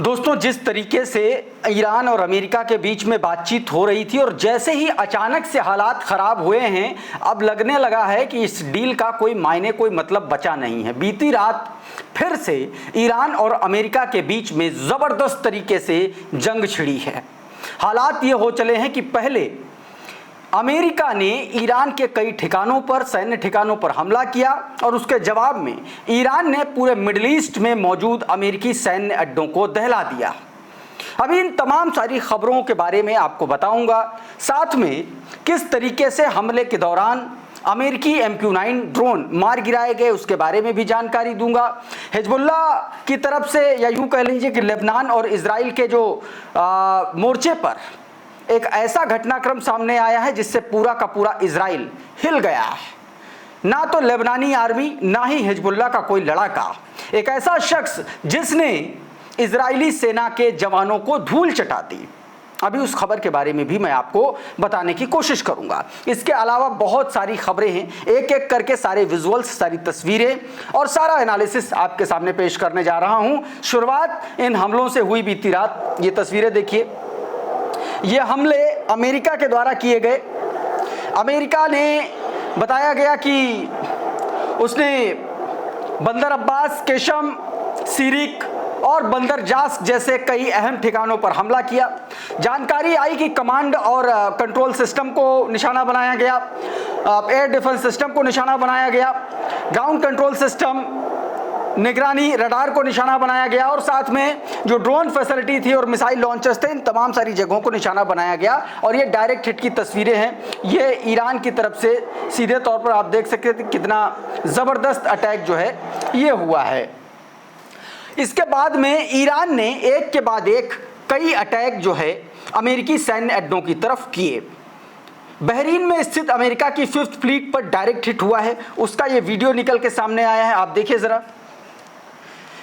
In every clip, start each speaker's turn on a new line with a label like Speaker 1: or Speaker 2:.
Speaker 1: दोस्तों, जिस तरीके से ईरान और अमेरिका के बीच में बातचीत हो रही थी और जैसे ही अचानक से हालात ख़राब हुए हैं, अब लगने लगा है कि इस डील का कोई मायने कोई मतलब बचा नहीं है। बीती रात फिर से ईरान और अमेरिका के बीच में ज़बरदस्त तरीके से जंग छिड़ी है। हालात ये हो चले हैं कि पहले अमेरिका ने ईरान के कई ठिकानों पर, सैन्य ठिकानों पर हमला किया और उसके जवाब में ईरान ने पूरे मिडिल ईस्ट में मौजूद अमेरिकी सैन्य अड्डों को दहला दिया। अभी इन तमाम सारी खबरों के बारे में आपको बताऊंगा, साथ में किस तरीके से हमले के दौरान अमेरिकी MQ-9 ड्रोन मार गिराए गए उसके बारे में भी जानकारी दूंगा। हिजबुल्लाह की तरफ से, या यूं कह लीजिए कि लेबनान और इजराइल के जो मोर्चे पर एक ऐसा घटनाक्रम सामने आया है जिससे पूरा का पूरा इजराइल हिल गया है। ना तो लेबनानी आर्मी, ना ही हिजबुल्लाह का कोई लड़ाका, एक ऐसा शख्स जिसने इजरायली सेना के जवानों को धूल चटा दी। अभी उस खबर के बारे में भी मैं आपको बताने की कोशिश करूंगा। इसके अलावा बहुत सारी खबरें हैं, एक एक करके सारे विजुअल्स, सारी तस्वीरें और सारा एनालिसिस आपके सामने पेश करने जा रहा हूं। शुरुआत इन हमलों से हुई बीती रात। ये तस्वीरें देखिए, ये हमले अमेरिका के द्वारा किए गए। अमेरिका ने बताया गया कि उसने बंदर अब्बास, केशम, सीरिक और बंदर जास जैसे कई अहम ठिकानों पर हमला किया। जानकारी आई कि कमांड और कंट्रोल सिस्टम को निशाना बनाया गया, एयर डिफेंस सिस्टम को निशाना बनाया गया, ग्राउंड कंट्रोल सिस्टम, निगरानी रडार को निशाना बनाया गया और साथ में जो ड्रोन फैसिलिटी थी और मिसाइल लॉन्चर्स थे, इन तमाम सारी जगहों को निशाना बनाया गया। और ये डायरेक्ट हिट की तस्वीरें हैं। ये ईरान की तरफ से सीधे तौर पर आप देख सकते थे कितना ज़बरदस्त अटैक जो है ये हुआ है। इसके बाद में ईरान ने एक के बाद एक कई अटैक जो है अमेरिकी सैन्य अड्डों की तरफ किए। बहरीन में स्थित अमेरिका की 5th फ्लीट पर डायरेक्ट हिट हुआ है। उसका ये वीडियो निकल के सामने आया है, आप देखिए ज़रा।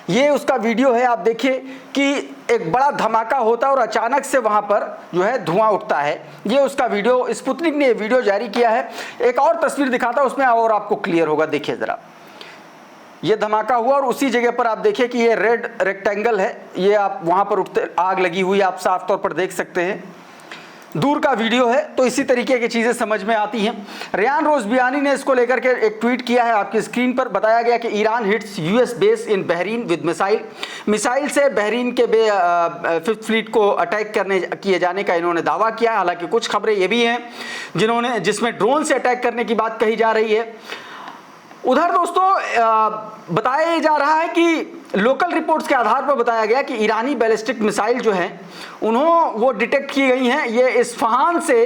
Speaker 1: ये उसका वीडियो है। आप देखिए कि एक बड़ा धमाका होता है और अचानक से वहां पर जो है धुआं उठता है। ये उसका वीडियो, स्पुतनिक ने ये वीडियो जारी किया है। एक और तस्वीर दिखाता हूं उसमें और आपको क्लियर होगा। देखिए ज़रा, ये धमाका हुआ और उसी जगह पर आप देखिए कि ये रेड रेक्टेंगल है, ये आप वहां पर उठते आग लगी हुई आप साफ तौर पर देख सकते हैं। दूर का वीडियो है, तो इसी तरीके की चीज़ें समझ में आती हैं। रियान रोज़बियानी ने इसको लेकर के एक ट्वीट किया है आपकी स्क्रीन पर। बताया गया कि Iran hits US base in Bahrain with missile से बहरीन के 5th फ्लीट को अटैक किए जाने का इन्होंने दावा किया है। हालांकि कुछ खबरें ये भी हैं जिसमें ड्रोन से अटैक करने की बात कही जा रही है। उधर दोस्तों बताया जा रहा है कि लोकल रिपोर्ट्स के आधार पर बताया गया कि ईरानी बैलिस्टिक मिसाइल जो हैं वो डिटेक्ट की गई हैं। ये इस्फहान से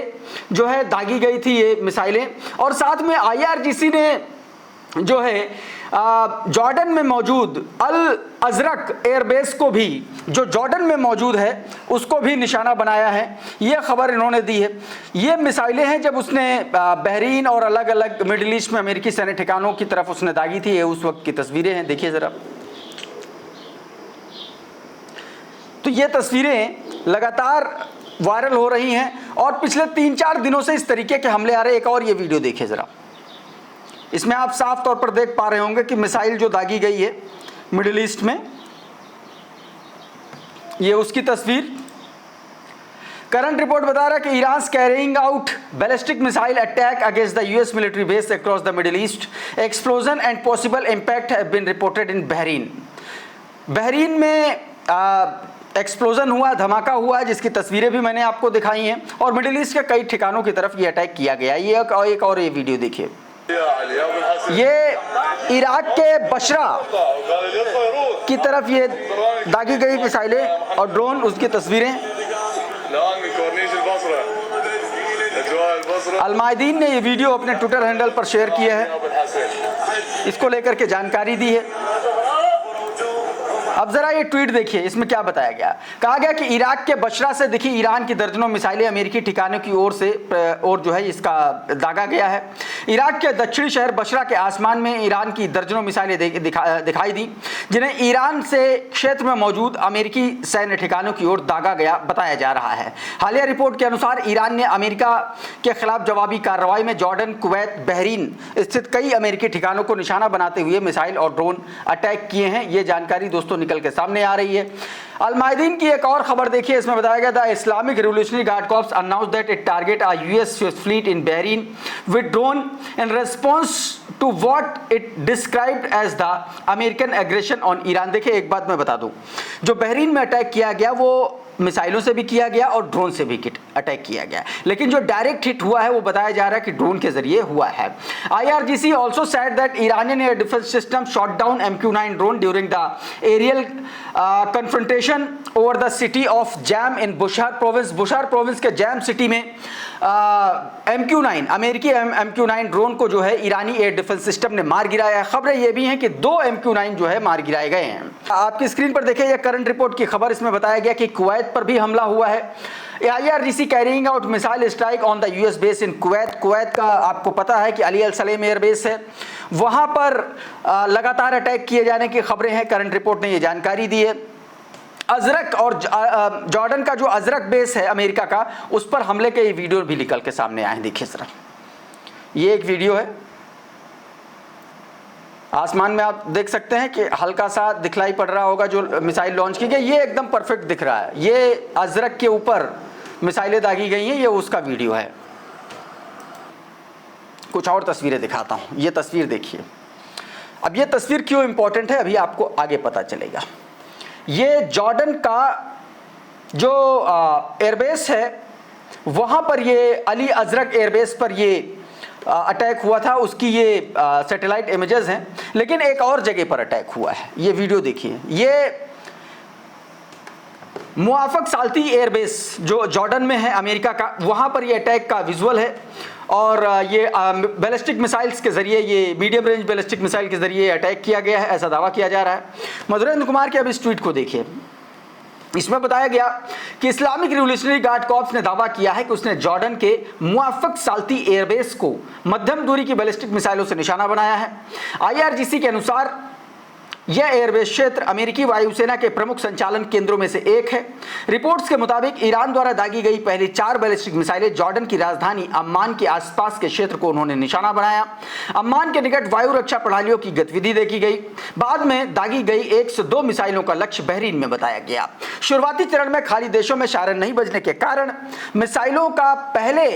Speaker 1: जो है दागी गई थी ये मिसाइलें। और साथ में IRGC ने जो है जॉर्डन में मौजूद अल अजरक एयरबेस को भी, जो जॉर्डन में मौजूद है, उसको भी निशाना बनाया है। ये खबर इन्होंने दी है। ये मिसाइलें हैं जब उसने बहरीन और अलग अलग मिडिल ईस्ट में अमेरिकी सैन्य ठिकानों की तरफ उसने दागी थी। ये उस वक्त की तस्वीरें हैं, देखिए ज़रा। तो ये तस्वीरें लगातार वायरल हो रही हैं और पिछले 3-4 दिनों से इस तरीके के हमले आ रहे हैं। एक और ये वीडियो देखिए ज़रा, इसमें आप साफ तौर पर देख पा रहे होंगे कि मिसाइल जो दागी गई है मिडिल ईस्ट में, ये उसकी तस्वीर। करंट रिपोर्ट बता रहा है कि Iran carrying out ballistic missile attack against the US military base across the Middle East. Explosion and possible impact have been reported in Bahrain. Bahrain में एक्सप्लोजन हुआ, धमाका हुआ, जिसकी तस्वीरें भी मैंने आपको दिखाई हैं। और मिडिल ईस्ट के कई ठिकानों की तरफ ये अटैक किया गया। ये एक और ये वीडियो देखिए। ये इराक के बशरा की तरफ ये दागी गई मिसाइलें और ड्रोन, उसकी तस्वीरें। अलमायदीन ने ये वीडियो अपने ट्विटर हैंडल पर शेयर किया है, इसको लेकर के जानकारी दी है। अब जरा ये ट्वीट देखिए, इसमें क्या बताया गया। कहा गया कि इराक के बशरा से दिखी ईरान की दर्जनों मिसाइलें अमेरिकी ठिकानों की ओर जो है इसका दागा गया है। इराक के दक्षिणी शहर बशरा के आसमान में ईरान की दर्जनों मिसाइलें दिखाई दी, जिन्हें ईरान से क्षेत्र में मौजूद अमेरिकी सैन्य ठिकानों की ओर दागा गया बताया जा रहा है। हालिया रिपोर्ट के अनुसार ईरान ने अमेरिका के खिलाफ जवाबी कार्रवाई में जॉर्डन, कुवैत, बहरीन स्थित कई अमेरिकी ठिकानों को निशाना बनाते हुए मिसाइल और ड्रोन अटैक किए हैं। ये जानकारी दोस्तों निकल के सामने आ रही है। अल-मायदीन की एक और खबर देखिए, इसमें बताया गया था Islamic Revolutionary Guard Corps announce that it target a US fleet in Bahrain with drone in response to what it described as the American aggression on Iran. देखिए एक बात मैं बता दूं, जो बहरीन में अटैक किया गया वो मिसाइलों से भी किया गया और ड्रोन से भी अटैक किया गया, लेकिन जो डायरेक्ट हिट हुआ है वो बताया जा रहा है कि ड्रोन के जरिए हुआ है। IRGC also said that Iranian air defense system shot down MQ-9 drone during the aerial confrontation over the city of Jam in Bushehr province। Bushehr province के जैम सिटी में MQ-9 अमेरिकी MQ-9 ड्रोन को जो है ईरानी air defence system ने मार गिराया। खबरें ये भी हैं कि 2 MQ-9 जो है मार गिराए गए हैं। आपकी स्क्रीन पर देखिए, यह करंट रिपोर्ट की खबर, इसमें बताया गया कि कुवैत पर भी हमला हुआ है। IRGC carrying out missile strike on the US base in Kuwait. Kuwait का आपको पता है कि अली अल सलेम एयरबेस है, वहां पर लगातार अटैक किए जाने की खबरें हैं। करंट रिपोर्ट ने यह जानकारी दी है। अजरक और जॉर्डन का जो अजरक बेस है अमेरिका का, उस पर हमले के वीडियो भी निकल के सामने आए। देखिए जरा, ये एक वीडियो है, आसमान में आप देख सकते हैं कि हल्का सा दिखलाई पड़ रहा होगा जो मिसाइल लॉन्च की गई, ये एकदम परफेक्ट दिख रहा है। ये अजरक के ऊपर मिसाइलें दागी गई हैं, ये उसका वीडियो है। कुछ और तस्वीरें दिखाता हूं, ये तस्वीर देखिए। अब ये तस्वीर क्यों इंपॉर्टेंट है अभी आपको आगे पता चलेगा। ये जॉर्डन का जो एयरबेस है, वहां पर ये अली अजरक एयरबेस पर ये अटैक हुआ था, उसकी ये सैटेलाइट इमेजेस हैं। लेकिन एक और जगह पर अटैक हुआ है, ये वीडियो देखिए। ये मुआफक साल्ती एयरबेस जो जॉर्डन में है अमेरिका का, वहां पर ये अटैक का विजुअल है। और ये बैलिस्टिक मिसाइल्स के जरिए, ये मीडियम रेंज बैलिस्टिक मिसाइल के जरिए अटैक किया गया है, ऐसा दावा किया जा रहा है। मधुरेंद्र कुमार के अब इस ट्वीट को देखिए, इसमें बताया गया कि इस्लामिक रिवोल्यूशनरी गार्ड कॉर्प्स ने दावा किया है कि उसने जॉर्डन के मुआफक साल्ती एयरबेस को मध्यम दूरी की बैलिस्टिक मिसाइलों से निशाना बनाया है। IRGC के अनुसार यह एयरबेस क्षेत्र अमेरिकी वायुसेना के प्रमुख संचालन केंद्रों में से एक है। रिपोर्ट्स के मुताबिक ईरान द्वारा दागी गई पहली 4 बैलिस्टिक मिसाइलें जॉर्डन की राजधानी अम्मान के आसपास के क्षेत्र को उन्होंने निशाना बनाया। अम्मान के निकट वायु रक्षा प्रणालियों की गतिविधि देखी गई। बाद में दागी गई 1 से 2 मिसाइलों का लक्ष्य बहरीन में बताया गया। शुरुआती चरण में खाली देशों में सायरन नहीं बजने के कारण मिसाइलों का पहले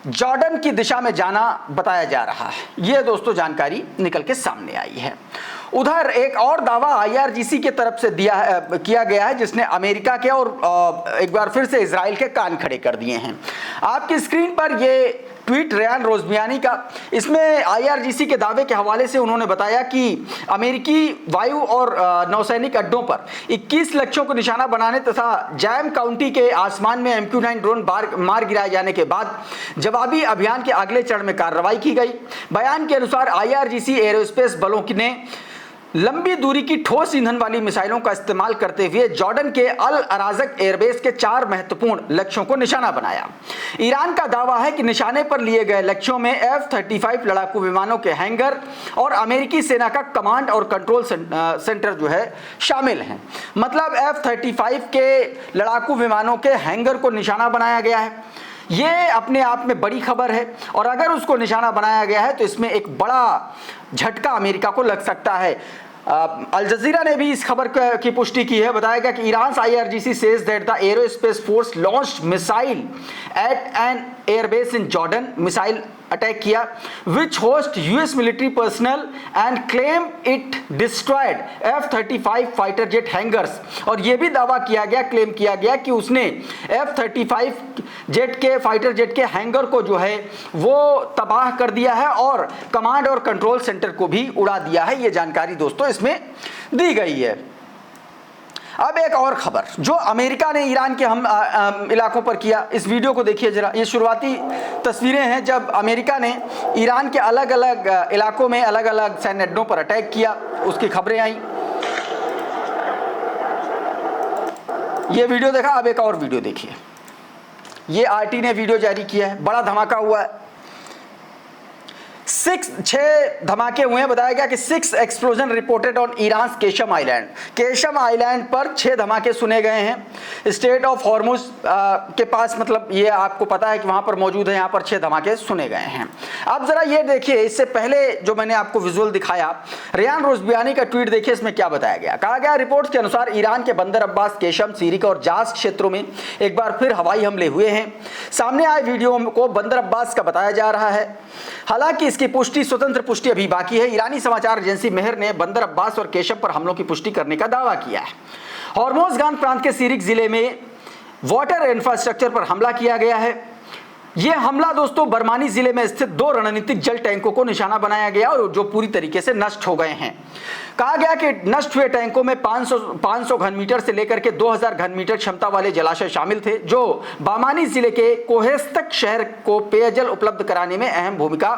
Speaker 1: जॉर्डन की दिशा में जाना बताया जा रहा है। यह दोस्तों जानकारी निकल के सामने आई है। उधर एक और दावा IRGC की तरफ से किया गया है, जिसने अमेरिका के और एक बार फिर से इजराइल के कान खड़े कर दिए हैं। आपकी स्क्रीन पर ये ट्वीट रेयान रोजबियानी का, इसमें IRGC के दावे के हवाले से उन्होंने बताया कि अमेरिकी वायु और नौसैनिक अड्डों पर 21 लक्ष्यों को निशाना बनाने तथा जैम काउंटी के आसमान में MQ-9 ड्रोन मार गिराए जाने के बाद जवाबी अभियान के अगले चरण में कार्रवाई की गई। बयान के अनुसार IRGC एरोस्पेस बलों ने लंबी दूरी की ठोस ईंधन वाली मिसाइलों का इस्तेमाल करते हुए जॉर्डन के अल अराजक एयरबेस के 4 महत्वपूर्ण लक्ष्यों को निशाना बनाया। ईरान का दावा है कि निशाने पर लिए गए लक्ष्यों में F-35 लड़ाकू विमानों के हैंगर और अमेरिकी सेना का कमांड और कंट्रोल सेंटर जो है शामिल हैं। मतलब F-35 के लड़ाकू विमानों के हैंगर को निशाना बनाया गया है। ये अपने आप में बड़ी खबर है, और अगर उसको निशाना बनाया गया है तो इसमें एक बड़ा झटका अमेरिका को लग सकता है। अल जजीरा ने भी इस खबर की पुष्टि की है। बताया गया कि Iran IRGC says that the aerospace force launched missile at an airbase in Jordan. Missile attack किया which host US military personnel and claim it destroyed F-35 fighter jet hangars. और यह भी दावा किया गया, क्लेम किया गया कि उसने F-35 जेट के फाइटर जेट के हैंगर को जो है वो तबाह कर दिया है और कमांड और कंट्रोल सेंटर को भी उड़ा दिया है। ये जानकारी दोस्तों इसमें दी गई है। अब एक और खबर जो अमेरिका ने ईरान के हम इलाकों पर किया, इस वीडियो को देखिए जरा। ये शुरुआती तस्वीरें हैं जब अमेरिका ने ईरान के अलग अलग इलाकों में अलग अलग सैन्य अड्डों पर अटैक किया, उसकी खबरें आई। ये वीडियो देखा, अब एक और वीडियो देखिए। ये आरटी ने वीडियो जारी किया है, बड़ा धमाका हुआ है। 6 धमाके हुए हैं। बताया गया कि 6 explosion reported on Iran Qeshm island. Qeshm island पर 6 धमाके सुने गए हैं। स्टेट ऑफ हॉर्मुज के पास, मतलब ये आपको पता है कि वहां पर मौजूद है, यहां पर 6 धमाके सुने गए हैं। अब जरा ये देखिए, इससे पहले जो मैंने आपको विजुअल दिखाया, रेयान रोज़बियानी का ट्वीट देखिए, इसमें क्या बताया गया। कहा गया रिपोर्ट के अनुसार ईरान के बंदर अब्बास, केशम, सीरिक और जास क्षेत्रों में एक बार फिर हवाई हमले हुए हैं। सामने आए वीडियो को बंदर अब्बास का बताया जा रहा है। हालांकि इसकी पुष्टि, स्वतंत्र पुष्टि अभी बाकी है। ईरानी समाचार एजेंसी मेहर ने बंदर अब्बास और केशम पर हमलों की पुष्टि करने का दावा किया है। हॉर्मोज़गान प्रांत के सीरिक जिले में वाटर इंफ्रास्ट्रक्चर पर हमला किया गया है। यह हमला दोस्तों बरमानी जिले में स्थित 2 रणनीतिक जल टैंकों को निशाना बनाया और जो पूरी तरीके से नष्ट हो गए हैं। कहा गया कि नष्ट हुए टैंकों में 500 घन मीटर से लेकर के 2000 घन मीटर क्षमता वाले जलाशय शामिल थे, जो बामानी जिले के कोहेस्तक शहर को पेयजल उपलब्ध कराने में अहम भूमिका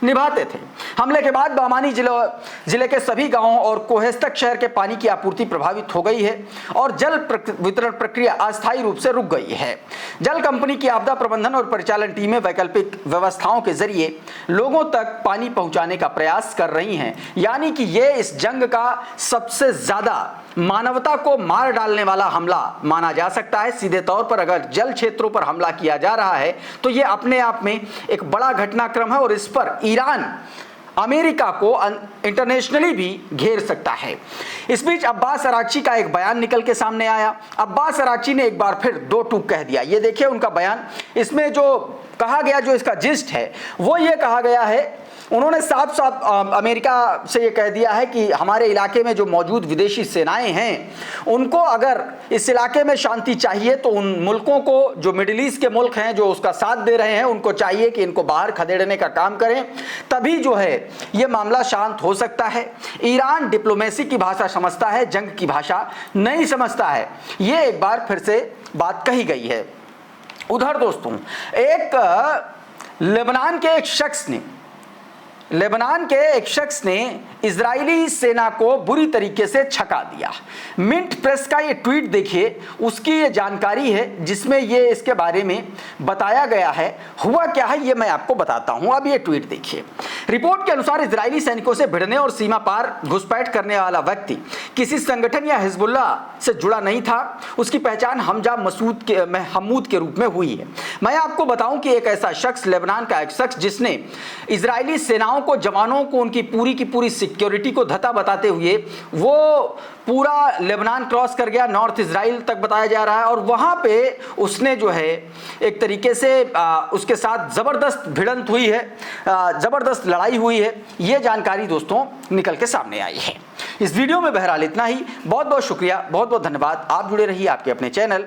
Speaker 1: निभाते थे। हमले के बाद बामानी जिले के सभी गांवों और कोहेस्तक शहर के पानी की आपूर्ति प्रभावित हो गई है और जल वितरण प्रक्रिया अस्थायी रूप से रुक गई है। जल कंपनी की आपदा प्रबंधन और परिचालन टीमें वैकल्पिक व्यवस्थाओं के जरिए लोगों तक पानी पहुंचाने का प्रयास कर रही हैं। यानी कि ये इस जंग का सबसे ज्यादा मानवता को मार डालने वाला हमला माना जा सकता है। सीधे तौर पर अगर जल क्षेत्रों पर हमला किया जा रहा है तो यह अपने आप में एक बड़ा घटनाक्रम है और इस पर ईरान अमेरिका को इंटरनेशनली भी घेर सकता है। इस बीच अब्बास अरागची का एक बयान निकल के सामने आया। अब्बास अरागची ने एक बार फिर 2 टूक कह दिया। ये देखिए उनका बयान। इसमें जो कहा गया, जो इसका जिस्ट है, वो ये कहा गया है, उन्होंने साफ साफ अमेरिका से ये कह दिया है कि हमारे इलाके में जो मौजूद विदेशी सेनाएं हैं, उनको अगर इस इलाके में शांति चाहिए तो उन मुल्कों को, जो मिडिल ईस्ट के मुल्क हैं जो उसका साथ दे रहे हैं, उनको चाहिए कि इनको बाहर खदेड़ने का काम करें, तभी जो है ये मामला शांत हो सकता है। ईरान डिप्लोमेसी की भाषा समझता है, जंग की भाषा नहीं समझता है। ये एक बार फिर से बात कही गई है। उधर दोस्तों लेबनान के एक शख्स ने इजरायली सेना को बुरी तरीके से छका दिया। मिंट प्रेस का ये ट्वीट देखिए, उसकी ये जानकारी है जिसमें ये इसके बारे में बताया गया है। हुआ क्या है ये मैं आपको बताता हूं। अब ये ट्वीट देखिए। रिपोर्ट के अनुसार इजरायली सैनिकों से भिड़ने और सीमा पार घुसपैठ करने वाला व्यक्ति किसी संगठन या हिजबुल्लाह से जुड़ा नहीं था। उसकी पहचान हमजा महमूद के रूप में हुई है। मैं आपको बताऊं कि एक ऐसा शख्स, लेबनान का एक शख्स, जिसने इजरायली सेनाओं को, जवानों को, उनकी पूरी की पूरी सिक्योरिटी को धता बताते हुए वो पूरा लेबनान क्रॉस कर गया, नॉर्थ इजराइल तक बताया जा रहा है, और वहां पे उसने जो है एक तरीके से उसके साथ जबरदस्त भिड़ंत हुई है, जबरदस्त लड़ाई हुई है। ये जानकारी दोस्तों निकल के सामने आई है। इस वीडियो में बहरहाल इतना ही। बहुत बहुत शुक्रिया, बहुत बहुत धन्यवाद। आप जुड़े रहिए आपके अपने चैनल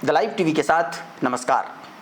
Speaker 1: द लाइव टीवी के साथ। नमस्कार।